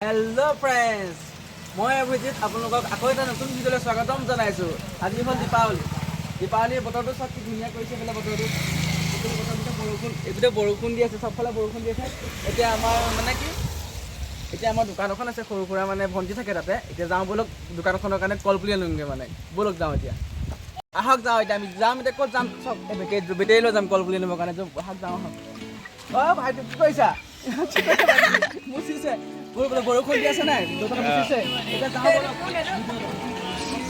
Hello friends, মই অভিজিত আপোনালোকক আকৌ এটা নতুন ভিডিঅ'লৈ স্বাগতম জনাইছোঁ। আজি হ'ল দীপাৱলীৰ বতৰটো সব কি ধুনীয়া কৰিছে বলে বতৰটো। এইটো বৰষুণ দি আছে, সবফালে বৰষুণ দি আছে। এতিয়া আমাৰ মানে কি এতিয়া আমাৰ দোকান এখন আছে সৰু সুৰা মানে ভণ্টি থাকে তাতে। এতিয়া যাওঁ বলক দোকানখনৰ কাৰণে কলপুলি আনোগে মানে। বলক যাওঁ এতিয়া। আহক যাওঁ এতিয়া আমি যাম এতিয়া ক'ত যাম সব বেটেৰী লৈ যাম কলপুলি আনিবৰ কাৰণে। আহক যাওঁ আহক। অ' ভাইটি কি কৰিছা? মুচিছে বৰষুণ দি আছে নাই দোকানত মুচিছে। এতিয়া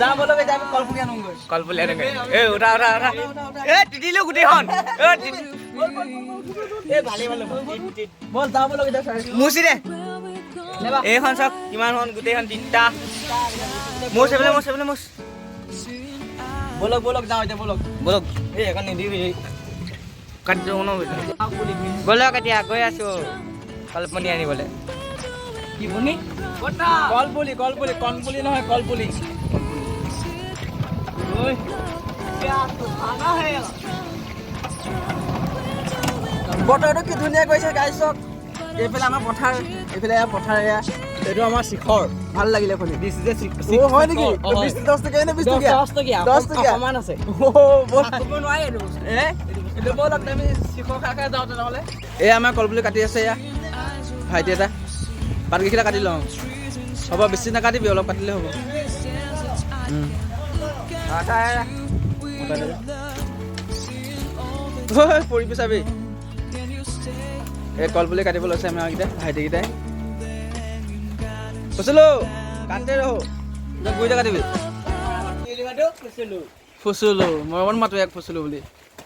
যাওঁ বলক এতিয়া আমি কলপুলি আনোগৈ। কলপুলি আনোগে। এই উঠা তিতিলো গুটিখন। ভালে বল যাওঁ বলক এতিয়া মুচি দে এইখন চাওক কিমানখন গোটেইখন তিনিটা মুচ এইফালে মুচ বলক যাওঁ এতিয়া বলক এই এখন নিদিবি কাটি দিওঁ ন বলক এতিয়া গৈ আছো কলপুলি আনিবলৈ। কি বনি কলপুলি নহয় কলপুলি। বতৰটো কি ধুনীয়া কৰিছে গাইছ চক। এইফালে আমাৰ পথাৰ, এইফালে পথাৰ এয়া এইটো আমাৰ শিখৰ। ভাল লাগিলে শুনি। হয় নেকি? 10 টকীয়া নে 20 টকীয়া? 10 টকীয়া সমান আছে। এইটো বল আমি শিখৰ খাই যাওঁ তেনেহ'লে। এয়া আমাৰ কলপুলি কাটি আছে এয়া ভাইটি এটা। পাতকেইটা কাটি লওঁ হ'ব, বেছি নাকাটিবি অলপ কাটিলে হ'ব। পৰিবি চাবি। এই কলপুলি কাটিব লৈছে আমি আৰু ভাইটিকেইটাই। ফচলো কাটে ৰহ গুৰিতে কাটিবি। ফুচলো মই মাতো এক ফুচলো বুলি।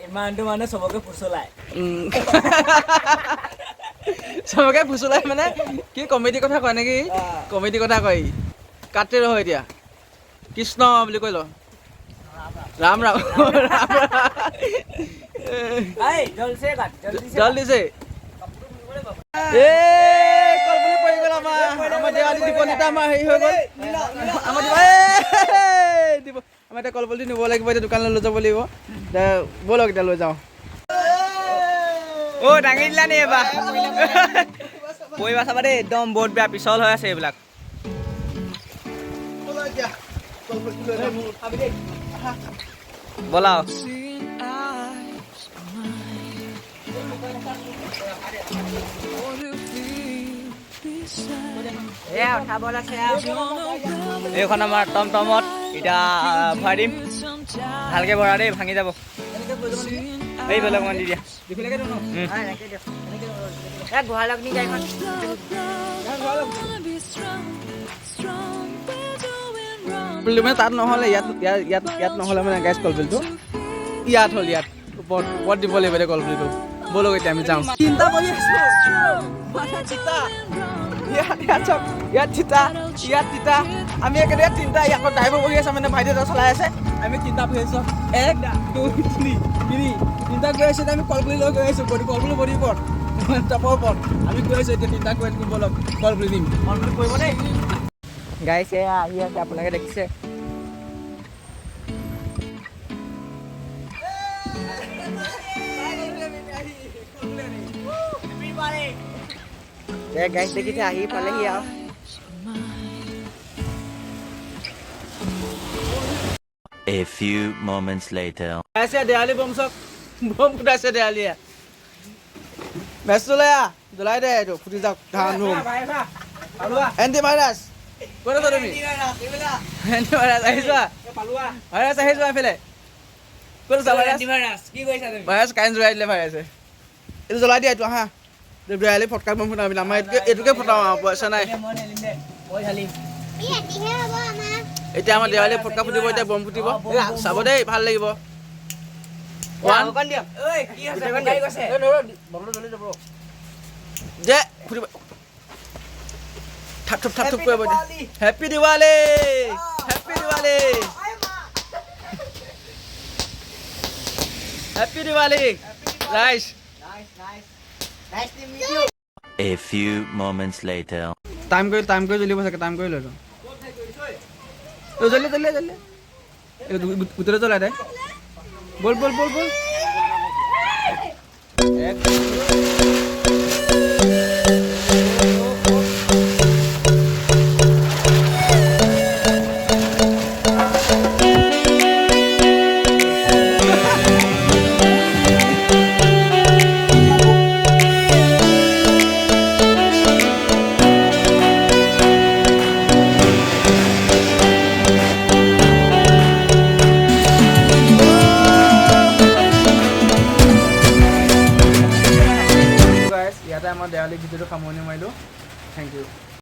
ইমানটো মানে চবকে ফুচলাই চবকে ফুচলাই মানে কি কমেডি কথা কয় নেকি? কমেডি কথা কয়। কাটে ৰহ এতিয়া কৃষ্ণ বুলি কৈ ল। ৰাম জলদি চে কলপুলি পৰি গ'ল আমাৰ দেৱালী দীপনিতা আমাৰ হেৰি হৈ গ'ল। আমাৰ এতিয়া কলপুলি নিব লাগিব, এতিয়া দোকানলৈ লৈ যাব লাগিব। বলক এতিয়া লৈ যাওঁ। অ' দাঙি দিলা নি এবাৰ পৰিবা চাবা দেই, একদম বহুত বেয়া পিছল হৈ আছে এইবিলাক। বলাও এইখন আমাৰ টমটমত এতিয়া ভৰাই দিম। ভালকে ভৰা দেই, ভাঙি যাব। এই বেলেগ অকণমান দি দিয়া। মানে তাত নহ'লে ইয়াত নহ'লে মানে গেছ কলপুলিটো ইয়াত হ'ল। ইয়াত ওপৰত দিব লাগিব এতিয়া কলপুলিটো। বলক এতিয়া আমি যাওঁ। চিন্তা কৰি আছো ইয়াত তিতা আমি একেবাৰে তিনিটা ইয়াত ড্ৰাইভাৰ বহি আছে মানে ভাইটি এটা চলাই আছে। আমি তিনিটা বহি আছো 1 2 3 তিনিটা গৈ আছো। আমি কলপুলি লৈ গৈ আছো কলপুলি বডি ওপৰত টপৰ ওপৰত আমি গৈ আছো এতিয়া তিনিটা গৈ আছো। বলক কলপুলি দিম। কলপুলি পৰিব দেই গাইছ। এয়া আহি আছে, আপোনালোকে দেখিছে। গাইছ দেখিছে, আহি পালেহি আৰু। A few moments later. আছে দেৱালী বম ফুটাইছে দেৱালীয়ে। মেচ জ্বলাই দে এইটো ফুটি যাওক। ধান এণ্টিভাইৰাছ ক'ত আছা তুমি? এণ্টিভাইৰাছ আহি যোৱা এইফালে। ক'ত আছা ভাইৰাছ? কাৰেণ্ট জ্বলাই দিলে ভাইৰাছে। এইটো জ্বলাই দিয়া এইটো আহা। দেৱালী ফটকা বম ফুটাম। আমাৰ এইটোকে ফুটাওঁ আৰু পইচা নাই। এতিয়া আমাৰ দেৱালী ফটকা ফুটিব, এতিয়া বম ফুটিব। চাব দেই, ভাল লাগিব। যে ফুটিব থাপ কৰিব। Happy Diwali, happy Diwali, happy Diwali গাইছ। A few moments later. Time কৰি জ্বলিব চাগে। টাইম কৰি লৈ লওঁ। জল্দি গোটেই জ্বলাই দে। বল আমাৰ দেৱালী ভিডিঅ'টো সামৰণি মাৰিলোঁ থেংক ইউ